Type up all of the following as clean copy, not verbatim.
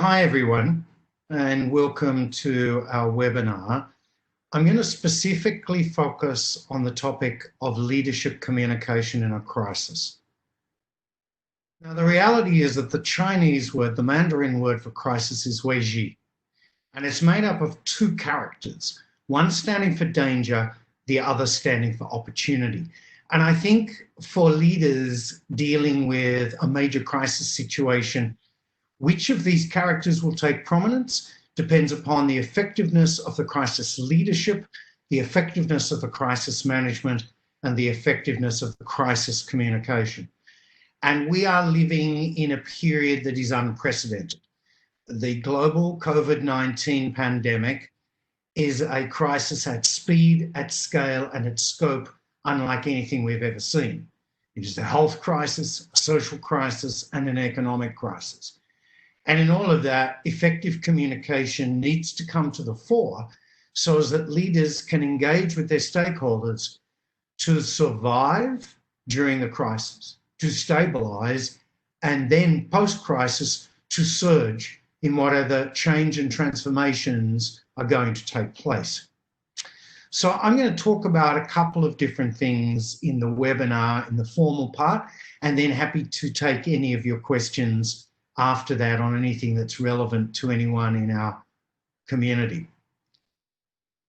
Hi everyone, and welcome to our webinar. I'm going to specifically focus on the topic of leadership communication in a crisis. Now, the reality is that the Chinese word, the Mandarin word for crisis is weiji, and it's made up of two characters, one standing for danger, the other standing for opportunity. And I think for leaders dealing with a major crisis situation, which of these characters will take prominence depends upon the effectiveness of the crisis leadership, the effectiveness of the crisis management, and the effectiveness of the crisis communication. And we are living in a period that is unprecedented. The global COVID-19 pandemic is a crisis at speed, at scale, and at scope unlike anything we've ever seen. It is a health crisis, a social crisis, and an economic crisis. And in all of that, effective communication needs to come to the fore so as that leaders can engage with their stakeholders to survive during the crisis, to stabilise, and then post-crisis to surge in whatever change and transformations are going to take place. So I'm going to talk about a couple of different things in the webinar in the formal part, and then happy to take any of your questions after that on anything that's relevant to anyone in our community.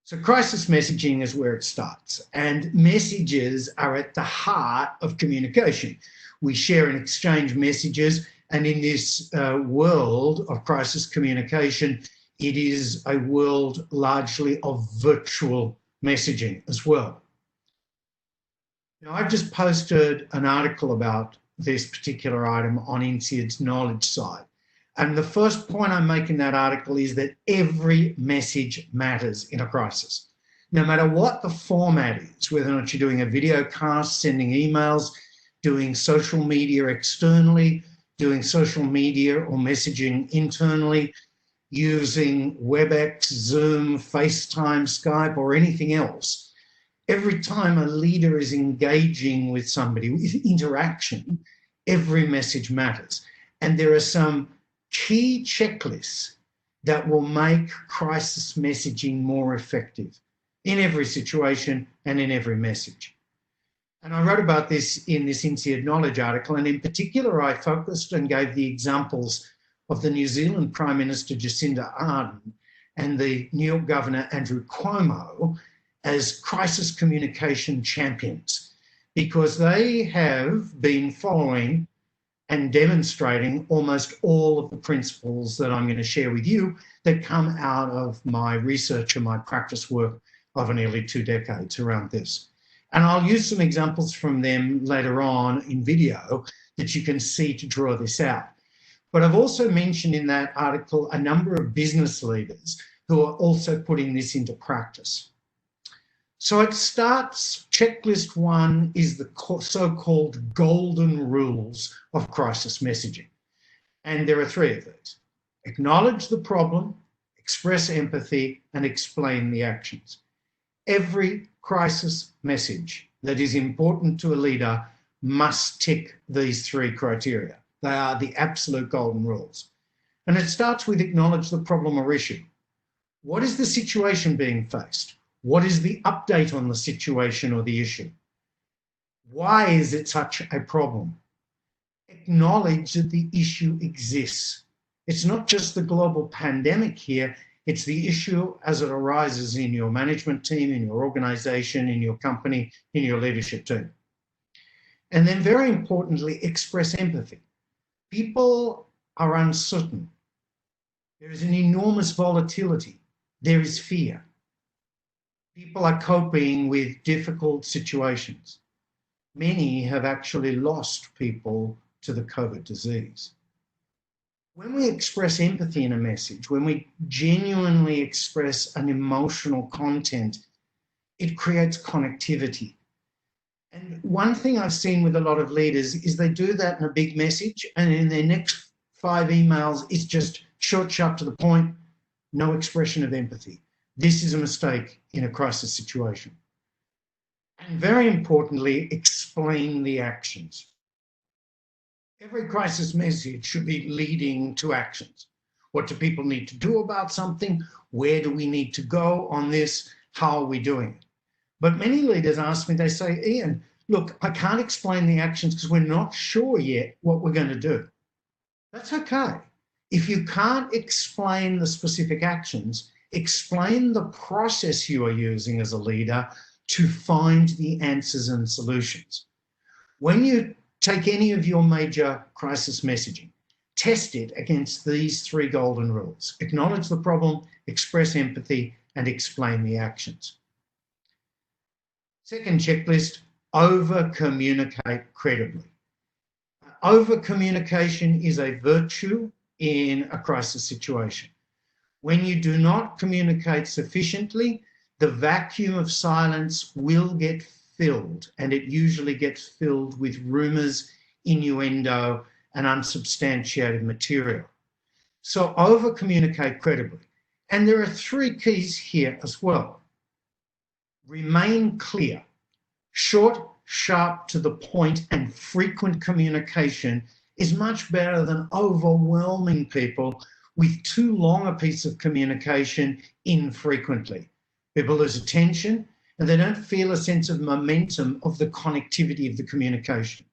So crisis messaging is where it starts, and messages are at the heart of communication. We share and exchange messages, and in this world of crisis communication, it is a world largely of virtual messaging as well. Now, I've just posted an article about this particular item on INSEAD's knowledge side. And the first point I make in that article is that every message matters in a crisis. No matter what the format is, whether or not you're doing a video cast, sending emails, doing social media externally, doing social media or messaging internally, using WebEx, Zoom, FaceTime, Skype, or anything else, every time a leader is engaging with somebody, with interaction, every message matters. And there are some key checklists that will make crisis messaging more effective in every situation and in every message. And I wrote about this in this INSEAD Knowledge article, and in particular, I focused and gave the examples of the New Zealand Prime Minister Jacinda Ardern and the New York Governor Andrew Cuomo as crisis communication champions, because they have been following and demonstrating almost all of the principles that I'm going to share with you that come out of my research and my practice work over nearly 2 decades around this. And I'll use some examples from them later on in video that you can see to draw this out. But I've also mentioned in that article a number of business leaders who are also putting this into practice. So it starts, checklist 1 is the so-called golden rules of crisis messaging. And there are 3 of these. Acknowledge the problem, express empathy, and explain the actions. Every crisis message that is important to a leader must tick these 3 criteria. They are the absolute golden rules. And it starts with acknowledge the problem or issue. What is the situation being faced? What is the update on the situation or the issue? Why is it such a problem? Acknowledge that the issue exists. It's not just the global pandemic here, it's the issue as it arises in your management team, in your organization, in your company, in your leadership team. And then very importantly, express empathy. People are uncertain. There is an enormous volatility. There is fear. People are coping with difficult situations. Many have actually lost people to the COVID disease. When we express empathy in a message, when we genuinely express an emotional content, it creates connectivity. And one thing I've seen with a lot of leaders is they do that in a big message, and in their next 5 emails, it's just short, sharp, to the point, no expression of empathy. This is a mistake in a crisis situation. And very importantly, explain the actions. Every crisis message should be leading to actions. What do people need to do about something? Where do we need to go on this? How are we doing it? But many leaders ask me, they say, Ian, look, I can't explain the actions because we're not sure yet what we're going to do. That's okay. If you can't explain the specific actions, explain the process you are using as a leader to find the answers and solutions. When you take any of your major crisis messaging, test it against these 3 golden rules. Acknowledge the problem, express empathy, and explain the actions. Second checklist, over-communicate credibly. Over-communication is a virtue in a crisis situation. When you do not communicate sufficiently, the vacuum of silence will get filled, and it usually gets filled with rumours, innuendo, and unsubstantiated material. So over-communicate credibly. And there are 3 keys here as well. Remain clear. Short, sharp, to the point, and frequent communication is much better than overwhelming people with too long a piece of communication infrequently. People lose attention and they don't feel a sense of momentum of the connectivity of the communication.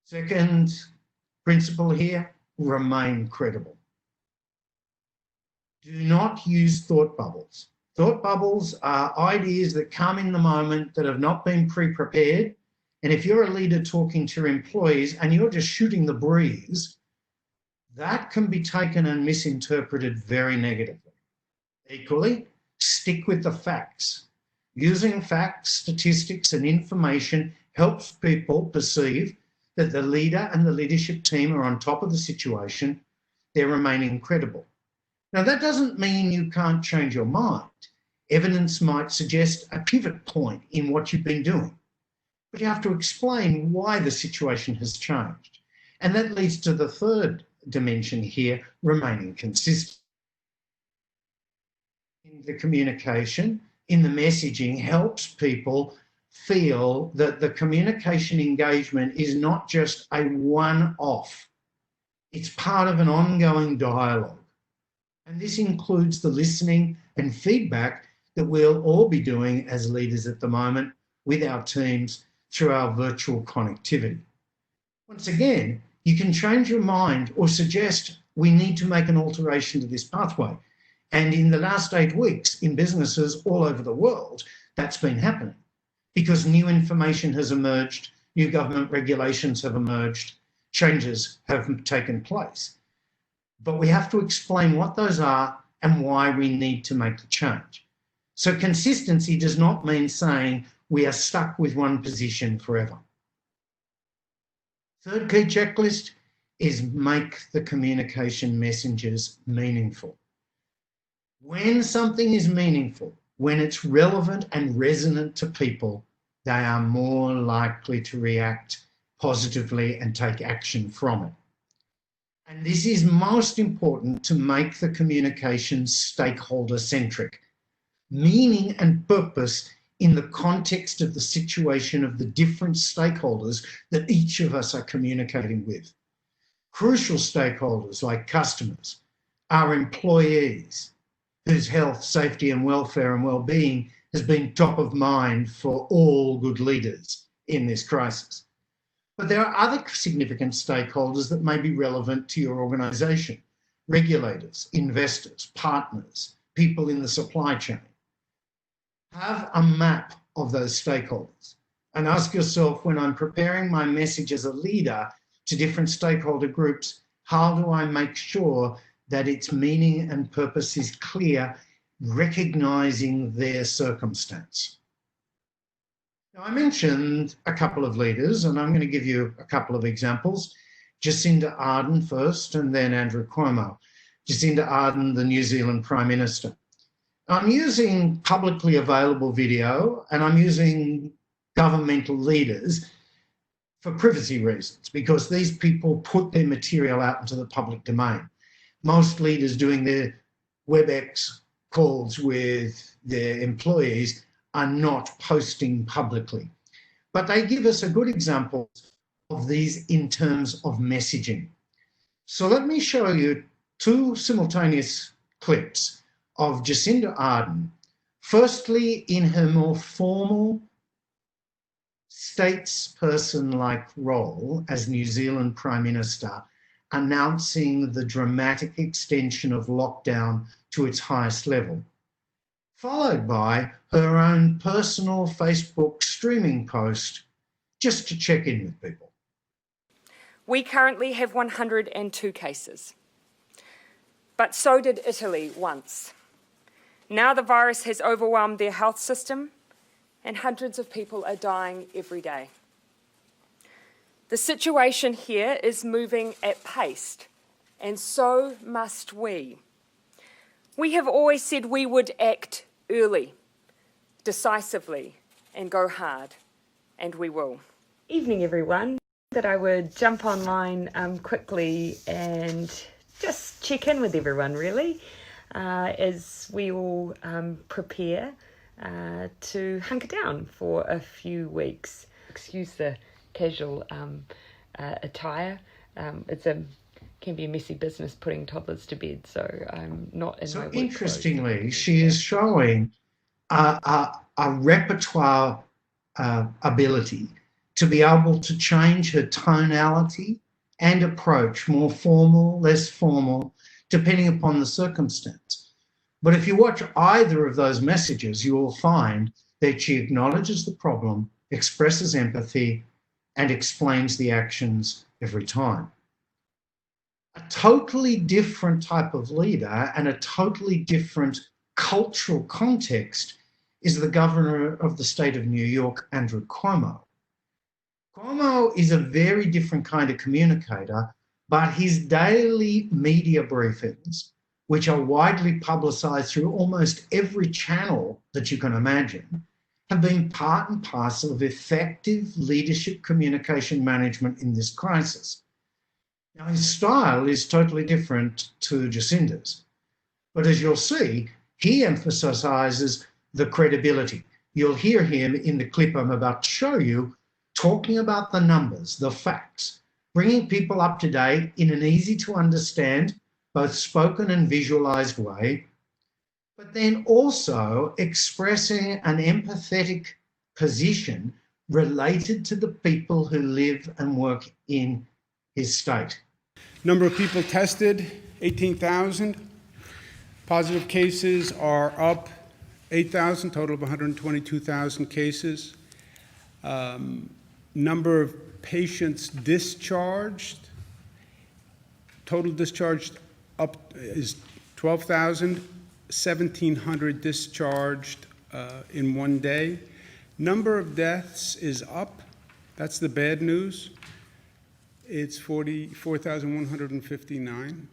Second principle here, remain credible. Do not use thought bubbles. Thought bubbles are ideas that come in the moment that have not been pre-prepared. And if you're a leader talking to your employees and you're just shooting the breeze, that can be taken and misinterpreted very negatively. Equally, stick with the facts. Using facts, statistics, and information helps people perceive that the leader and the leadership team are on top of the situation. They're remaining credible. Now, that doesn't mean you can't change your mind. Evidence might suggest a pivot point in what you've been doing, but you have to explain why the situation has changed. And that leads to the third dimension here, remaining consistent. In the communication, in the messaging, helps people feel that the communication engagement is not just a one-off. It's part of an ongoing dialogue. And this includes the listening and feedback that we'll all be doing as leaders at the moment with our teams through our virtual connectivity. Once again, you can change your mind or suggest we need to make an alteration to this pathway. And in the last 8 weeks in businesses all over the world, that's been happening because new information has emerged, new government regulations have emerged, changes have taken place. But we have to explain what those are and why we need to make the change. So consistency does not mean saying we are stuck with one position forever. Third key checklist is make the communication messages meaningful. When something is meaningful, when it's relevant and resonant to people, they are more likely to react positively and take action from it. And this is most important to make the communication stakeholder-centric, meaning and purpose in the context of the situation of the different stakeholders that each of us are communicating with. Crucial stakeholders like customers, our employees, whose health, safety and welfare and well-being has been top of mind for all good leaders in this crisis. But there are other significant stakeholders that may be relevant to your organisation: regulators, investors, partners, people in the supply chain. Have a map of those stakeholders and ask yourself, when I'm preparing my message as a leader to different stakeholder groups, how do I make sure that its meaning and purpose is clear, recognising their circumstance? Now, I mentioned a couple of leaders, and I'm going to give you a couple of examples. Jacinda Ardern first, and then Andrew Cuomo. Jacinda Ardern, the New Zealand Prime Minister. I'm using publicly available video, and I'm using governmental leaders for privacy reasons, because these people put their material out into the public domain. Most leaders doing their WebEx calls with their employees are not posting publicly. But they give us a good example of these in terms of messaging. So let me show you two simultaneous clips of Jacinda Ardern, firstly in her more formal statesperson-like role as New Zealand Prime Minister, announcing the dramatic extension of lockdown to its highest level, followed by her own personal Facebook streaming post just to check in with people. We currently have 102 cases, but so did Italy once. Now the virus has overwhelmed their health system and hundreds of people are dying every day. The situation here is moving at pace, and so must we. We have always said we would act early, decisively, and go hard, and we will. Evening, everyone. That I would jump online quickly and just check in with everyone, really, as we all prepare to hunker down for a few weeks. Excuse the casual attire. Can be a messy business putting toddlers to bed, so I'm not in my work clothes. So interestingly, she is showing a repertoire ability to be able to change her tonality and approach, more formal, less formal, depending upon the circumstance. But if you watch either of those messages, you will find that she acknowledges the problem, expresses empathy, and explains the actions every time. A totally different type of leader and a totally different cultural context is the governor of the state of New York, Andrew Cuomo. Cuomo is a very different kind of communicator, but his daily media briefings, which are widely publicised through almost every channel that you can imagine, have been part and parcel of effective leadership communication management in this crisis. Now, his style is totally different to Jacinda's, but as you'll see, he emphasises the credibility. You'll hear him in the clip I'm about to show you talking about the numbers, the facts, bringing people up to date in an easy to understand, both spoken and visualised way, but then also expressing an empathetic position related to the people who live and work in his state. Number of people tested, 18,000. Positive cases are up 8,000, total of 122,000 cases. Number of patients discharged, total discharged up is 12,000, 1,700 discharged in one day. Number of deaths is up, that's the bad news. It's 44,159,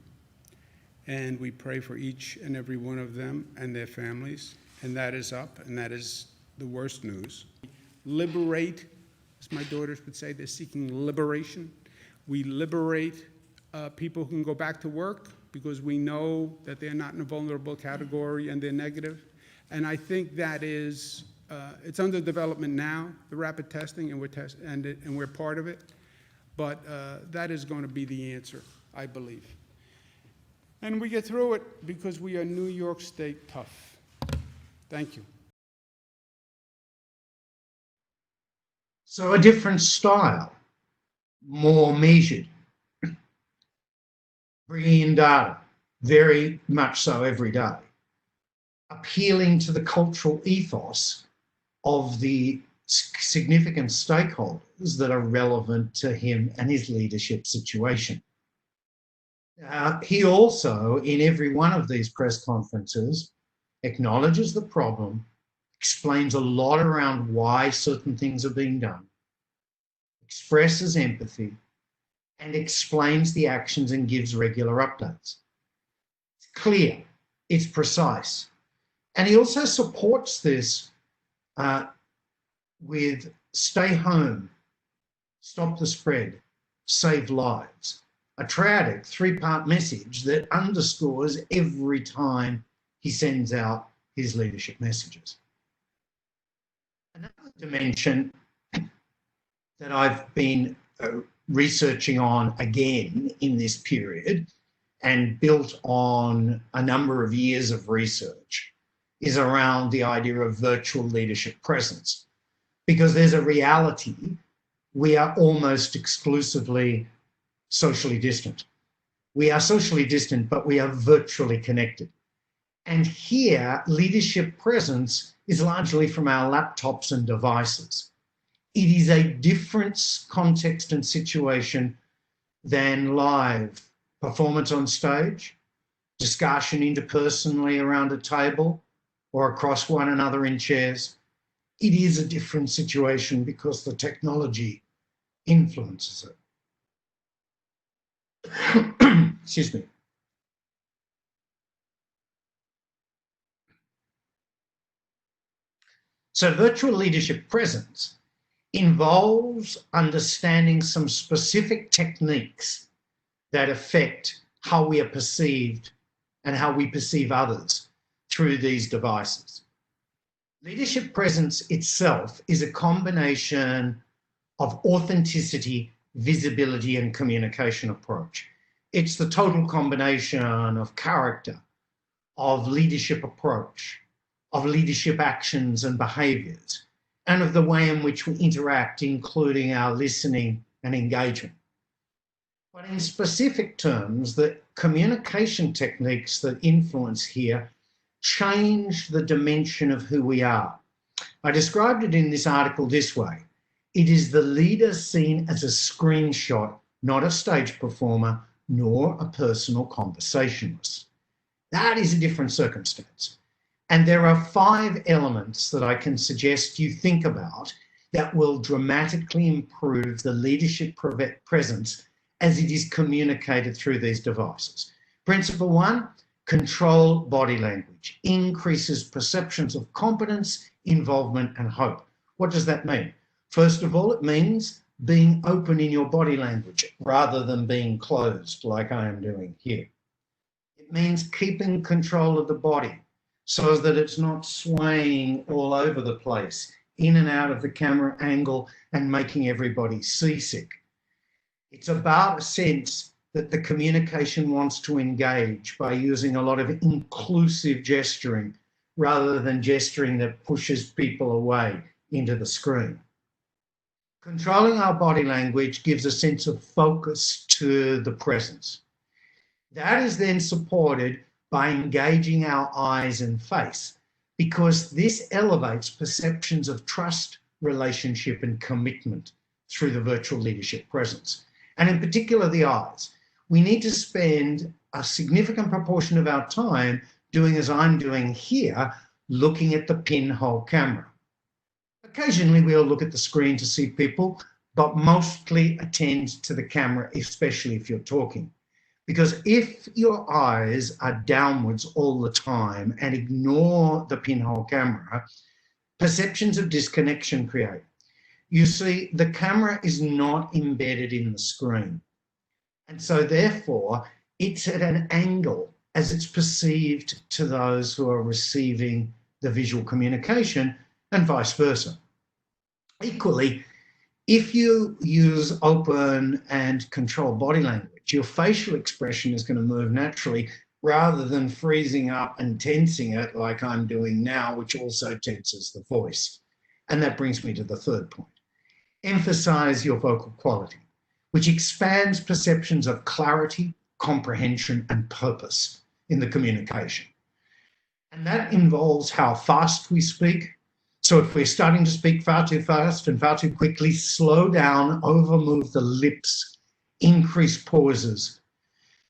and we pray for each and every one of them and their families, and that is up, and that is the worst news. Liberate, as my daughters would say, they're seeking liberation. We liberate people who can go back to work because we know that they're not in a vulnerable category and they're negative. And I think that is, it's under development now, the rapid testing, and we're part of it. But that is going to be the answer, I believe. And we get through it because we are New York State tough. Thank you. So a different style, more measured, bringing in data, very much so every day, appealing to the cultural ethos of the significant stakeholders that are relevant to him and his leadership situation. He also, in every one of these press conferences, acknowledges the problem, explains a lot around why certain things are being done, expresses empathy, and explains the actions and gives regular updates. It's clear, it's precise. And he also supports this with stay home, stop the spread, save lives. A triadic three-part message that underscores every time he sends out his leadership messages. Another dimension that I've been researching on again in this period and built on a number of years of research is around the idea of virtual leadership presence. Because there's a reality, we are almost exclusively socially distant. We are socially distant, but we are virtually connected. And here, leadership presence is largely from our laptops and devices. It is a different context and situation than live performance on stage, discussion interpersonally around a table or across one another in chairs. It is a different situation because the technology influences it. Excuse me. So virtual leadership presence involves understanding some specific techniques that affect how we are perceived and how we perceive others through these devices. Leadership presence itself is a combination of authenticity, visibility, and communication approach. It's the total combination of character, of leadership approach, of leadership actions and behaviours, and of the way in which we interact, including our listening and engagement. But in specific terms, the communication techniques that influence here change the dimension of who we are. I described it in this article this way. It is the leader seen as a screenshot, not a stage performer, nor a personal conversationalist. That is a different circumstance. And there are 5 elements that I can suggest you think about that will dramatically improve the leadership presence as it is communicated through these devices. Principle 1, control body language, increases perceptions of competence, involvement, and hope. What does that mean? First of all, it means being open in your body language rather than being closed like I am doing here. It means keeping control of the body so that it's not swaying all over the place, in and out of the camera angle and making everybody seasick. It's about a sense that the communication wants to engage by using a lot of inclusive gesturing rather than gesturing that pushes people away into the screen. Controlling our body language gives a sense of focus to the presence. That is then supported by engaging our eyes and face, because this elevates perceptions of trust, relationship, and commitment through the virtual leadership presence. And in particular, the eyes. We need to spend a significant proportion of our time doing as I'm doing here, looking at the pinhole camera. Occasionally, we'll look at the screen to see people, but mostly attend to the camera, especially if you're talking. Because if your eyes are downwards all the time and ignore the pinhole camera, perceptions of disconnection create. You see, the camera is not embedded in the screen. And so therefore, it's at an angle as it's perceived to those who are receiving the visual communication and vice versa. Equally, if you use open and controlled body language, your facial expression is going to move naturally rather than freezing up and tensing it like I'm doing now, which also tenses the voice. And that brings me to the third point. Emphasize your vocal quality, which expands perceptions of clarity, comprehension, and purpose in the communication. And that involves how fast we speak. So if we're starting to speak far too fast and far too quickly, slow down, overmove the lips, increase pauses.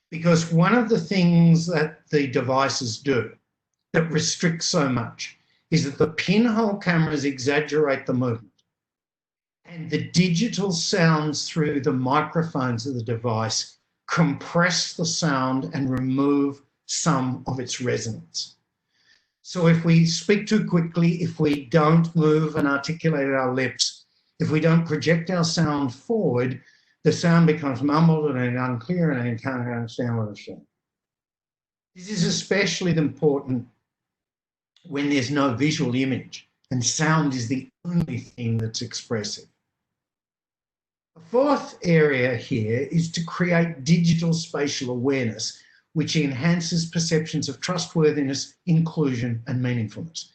Because one of the things that the devices do that restricts so much is that the pinhole cameras exaggerate the movement. And the digital sounds through the microphones of the device compress the sound and remove some of its resonance. So if we speak too quickly, if we don't move and articulate our lips, if we don't project our sound forward, the sound becomes mumbled and unclear and you can't understand what it's saying. This is especially important when there's no visual image and sound is the only thing that's expressive. The fourth area here is to create digital spatial awareness, which enhances perceptions of trustworthiness, inclusion, and meaningfulness.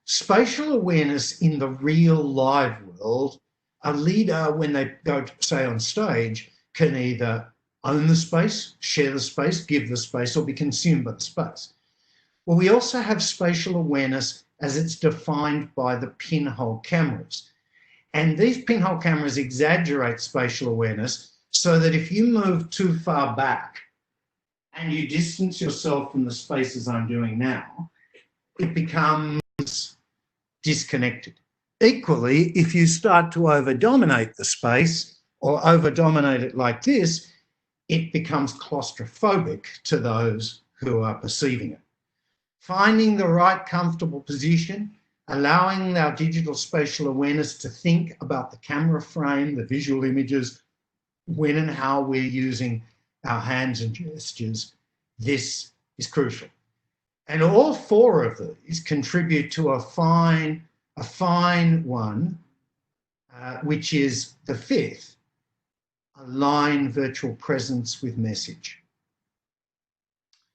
Spatial awareness in the real live world, a leader, when they go, say, on stage, can either own the space, share the space, give the space, or be consumed by the space. Well, we also have spatial awareness as it's defined by the pinhole cameras. And these pinhole cameras exaggerate spatial awareness so that if you move too far back and you distance yourself from the spaces I'm doing now, it becomes disconnected. Equally, if you start to over-dominate the space or over-dominate it like this, it becomes claustrophobic to those who are perceiving it. Finding the right comfortable position, allowing our digital spatial awareness to think about the camera frame, the visual images, when and how we're using our hands and gestures, this is crucial. And all four of these contribute to a fine one, which is the fifth, align virtual presence with message.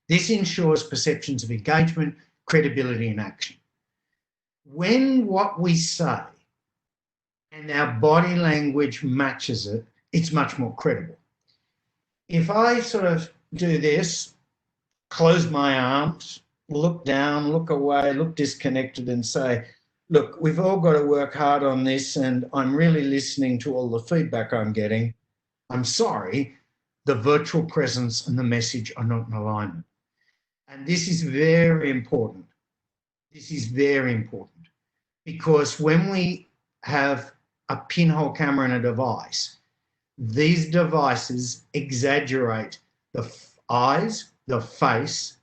This ensures perceptions of engagement, credibility, and action. When what we say and our body language matches it, it's much more credible. If I sort of do this, close my arms, look down, look away, look disconnected and say, look, we've all got to work hard on this and I'm really listening to all the feedback I'm getting. I'm sorry, the virtual presence and the message are not in alignment. And this is very important. This is very important because when we have a pinhole camera and a device, these devices exaggerate the eyes, the face,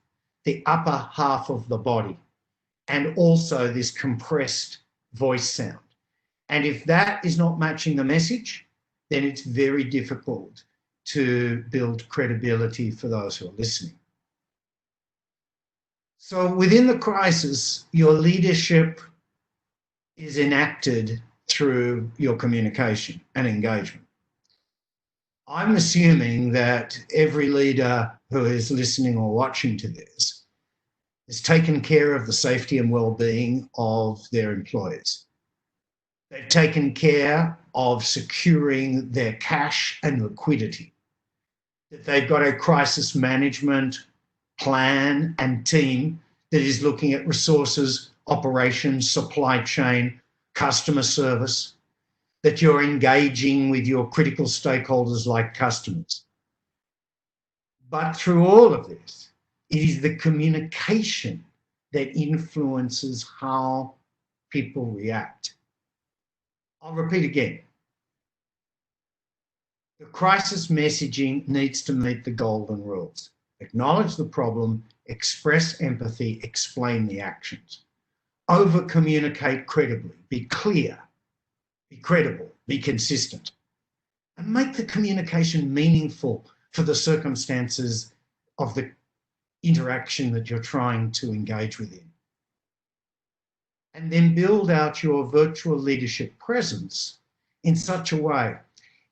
the upper half of the body, and also this compressed voice sound. And if that is not matching the message, then it's very difficult to build credibility for those who are listening. So within the crisis, your leadership is enacted through your communication and engagement. I'm assuming that every leader who is listening or watching to this has taken care of the safety and well-being of their employees. They've taken care of securing their cash and liquidity, that they've got a crisis management plan and team that is looking at resources, operations, supply chain, customer service, that you're engaging with your critical stakeholders like customers. But through all of this, it is the communication that influences how people react. I'll repeat again. The crisis messaging needs to meet the golden rules. Acknowledge the problem, express empathy, explain the actions. Over-communicate credibly, be clear, be credible, be consistent, and make the communication meaningful for the circumstances of the interaction that you're trying to engage within. And then build out your virtual leadership presence in such a way.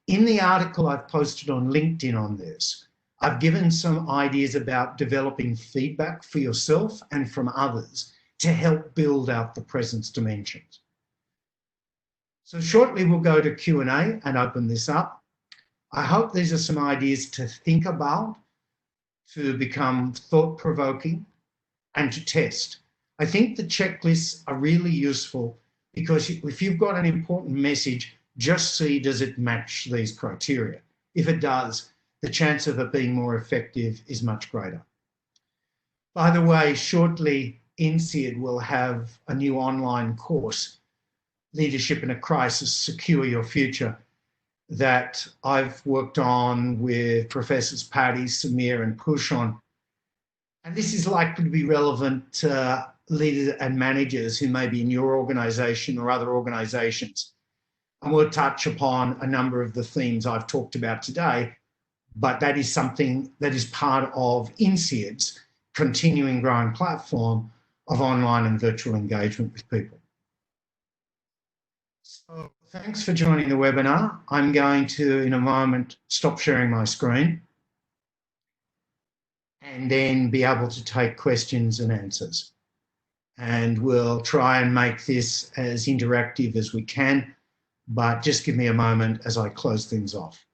In the article I've posted on LinkedIn on this, I've given some ideas about developing feedback for yourself and from others to help build out the presence dimensions. So shortly we'll go to Q&A and open this up. I hope these are some ideas to think about, to become thought-provoking and to test. I think the checklists are really useful because if you've got an important message, just see, does it match these criteria? If it does, the chance of it being more effective is much greater. By the way, shortly, INSEAD will have a new online course, Leadership in a Crisis, Secure Your Future, that I've worked on with Professors Paddy, Sameer and Pushan. And this is likely to be relevant to leaders and managers who may be in your organisation or other organisations. And we'll touch upon a number of the themes I've talked about today, but that is something that is part of INSEAD's continuing growing platform of online and virtual engagement with people. So Thanks for joining the webinar. I'm going to, in a moment, stop sharing my screen and then be able to take questions and answers. And we'll try and make this as interactive as we can, but just give me a moment as I close things off.